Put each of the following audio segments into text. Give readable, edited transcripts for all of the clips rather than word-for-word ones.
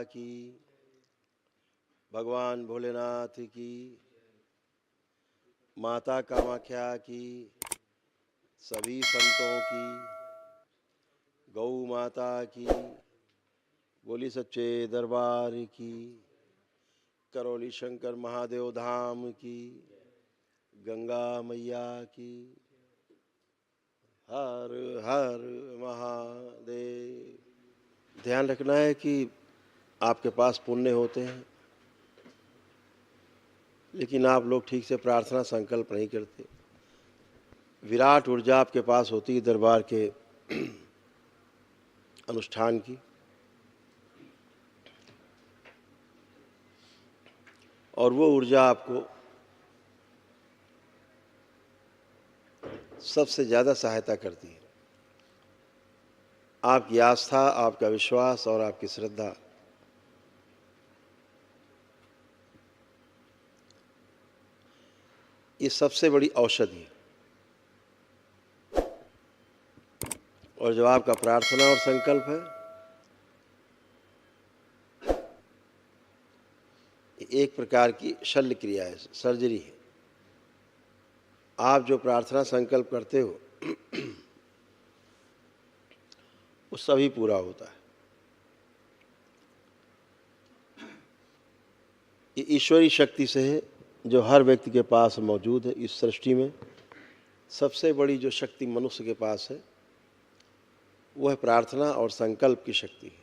की, भगवान भोलेनाथ की, माता कामाख्या की, सभी संतों की, गौ माता की, बोली सच्चे दरबार की, करौली शंकर महादेव धाम की, गंगा मैया की। हर हर महादेव। ध्यान रखना है कि आपके पास पुण्य होते हैं, लेकिन आप लोग ठीक से प्रार्थना संकल्प नहीं करते। विराट ऊर्जा आपके पास होती है दरबार के अनुष्ठान की, और वो ऊर्जा आपको सबसे ज़्यादा सहायता करती है। आपकी आस्था, आपका विश्वास और आपकी श्रद्धा, ये सबसे बड़ी औषधि है। और जो आपका प्रार्थना और संकल्प है, एक प्रकार की शल्य क्रिया है, सर्जरी है। आप जो प्रार्थना संकल्प करते हो वो सभी पूरा होता है। ये ईश्वरी शक्ति से है जो हर व्यक्ति के पास मौजूद है। इस सृष्टि में सबसे बड़ी जो शक्ति मनुष्य के पास है वो है प्रार्थना और संकल्प की शक्ति है।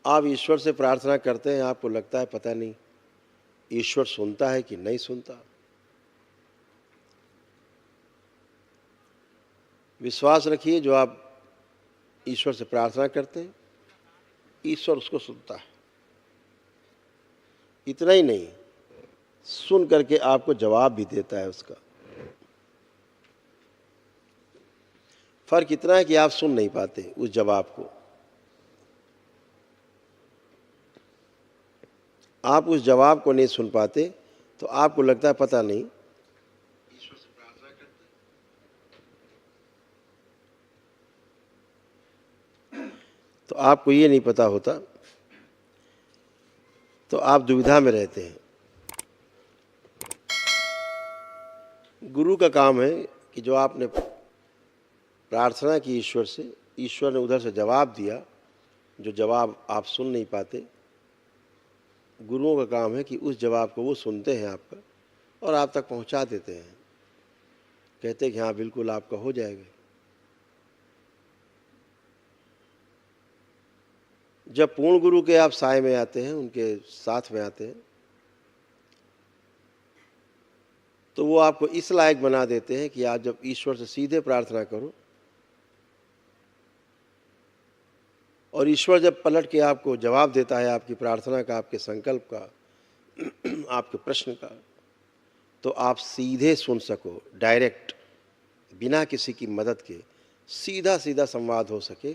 आप ईश्वर से प्रार्थना करते हैं, आपको लगता है पता नहीं ईश्वर सुनता है कि नहीं सुनता। विश्वास रखिए, जो आप ईश्वर से प्रार्थना करते हैं ईश्वर उसको सुनता है। इतना ही नहीं, सुन करके आपको जवाब भी देता है उसका। फर्क इतना है कि आप सुन नहीं पाते उस जवाब को। आप उस जवाब को नहीं सुन पाते तो आपको लगता है पता नहीं ईश्वर से प्रार्थना करते, तो आपको ये नहीं पता होता, तो आप दुविधा में रहते हैं। गुरु का काम है कि जो आपने प्रार्थना की ईश्वर से, ईश्वर ने उधर से जवाब दिया, जो जवाब आप सुन नहीं पाते, गुरुओं का काम है कि उस जवाब को वो सुनते हैं आपका और आप तक पहुंचा देते हैं। कहते हैं कि हाँ बिल्कुल आपका हो जाएगा। जब पूर्ण गुरु के आप साय में आते हैं, उनके साथ में आते हैं, तो वो आपको इस लायक बना देते हैं कि आप जब ईश्वर से सीधे प्रार्थना करो और ईश्वर जब पलट के आपको जवाब देता है आपकी प्रार्थना का, आपके संकल्प का, आपके प्रश्न का, तो आप सीधे सुन सको, डायरेक्ट, बिना किसी की मदद के सीधा सीधा संवाद हो सके।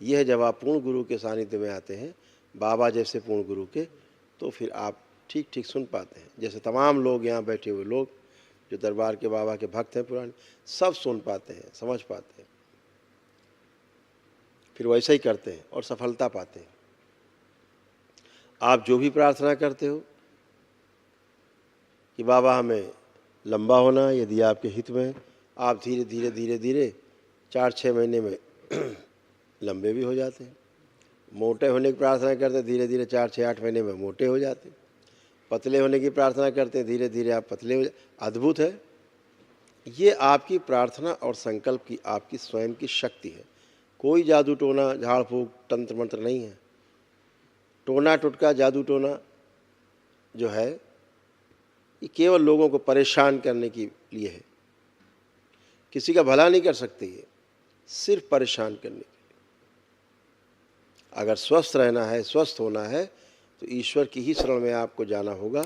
यह है जब आप पूर्ण गुरु के सानिध्य में आते हैं, बाबा जैसे पूर्ण गुरु के, तो फिर आप ठीक ठीक सुन पाते हैं। जैसे तमाम लोग यहाँ बैठे हुए लोग जो दरबार के बाबा के भक्त हैं पुराने, सब सुन पाते हैं, समझ पाते हैं, फिर वैसा ही करते हैं और सफलता पाते हैं। आप जो भी प्रार्थना करते हो कि बाबा हमें लंबा होना, यदि आपके हित में, आप धीरे धीरे धीरे धीरे 4-6 महीने में लंबे भी हो जाते हैं। मोटे होने की प्रार्थना करते हैं, धीरे धीरे 4-6-8 महीने में मोटे हो जाते हैं। पतले होने की प्रार्थना करते हैं, धीरे धीरे आप पतले हो जाते। अद्भुत है, ये आपकी प्रार्थना और संकल्प की आपकी स्वयं की शक्ति है। कोई जादू टोना, झाड़ फूक, तंत्र मंत्र नहीं है। टोना टुटका, जादू टोना जो है ये केवल लोगों को परेशान करने के लिए है। किसी का भला नहीं कर सकते, ये सिर्फ परेशान करने के लिए। अगर स्वस्थ रहना है, स्वस्थ होना है, तो ईश्वर की ही शरण में आपको जाना होगा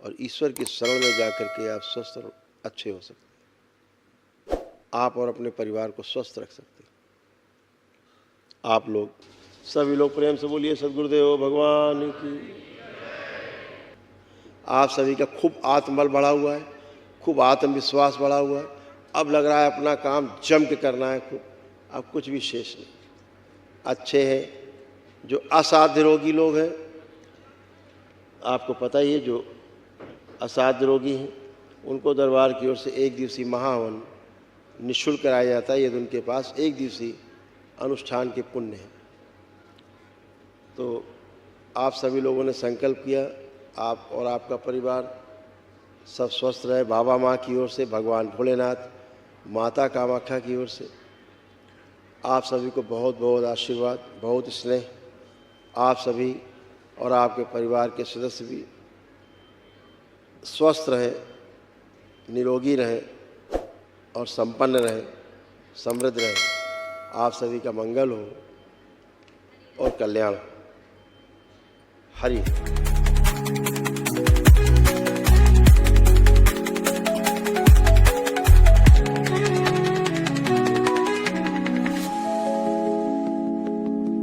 और ईश्वर की शरण में जाकर के आप स्वस्थ और अच्छे हो सकते हैं। आप और अपने परिवार को स्वस्थ रख सकते हैं। आप लोग सभी लोग प्रेम से बोलिए सद्गुरुदेव भगवान की। आप सभी का खूब आत्मबल बढ़ा हुआ है, खूब आत्मविश्वास बढ़ा हुआ है। अब लग रहा है अपना काम जम के करना है खूब, अब कुछ भी शेष नहीं। अच्छे हैं, जो असाध्य रोगी लोग हैं, आपको पता ही है, जो असाध्य रोगी हैं उनको दरबार की ओर से एक दिवसीय महाहवन निःशुल्क कराया जाता है। यदि उनके पास एक दिवसीय अनुष्ठान के पुण्य हैं तो आप सभी लोगों ने संकल्प किया, आप और आपका परिवार सब स्वस्थ रहे। बाबा माँ की ओर से, भगवान भोलेनाथ, माता कामाख्या की ओर से आप सभी को बहुत बहुत आशीर्वाद, बहुत स्नेह। आप सभी और आपके परिवार के सदस्य भी स्वस्थ रहें, निरोगी रहें और संपन्न रहें, समृद्ध रहें। आप सभी का मंगल हो और कल्याण हो। हरि।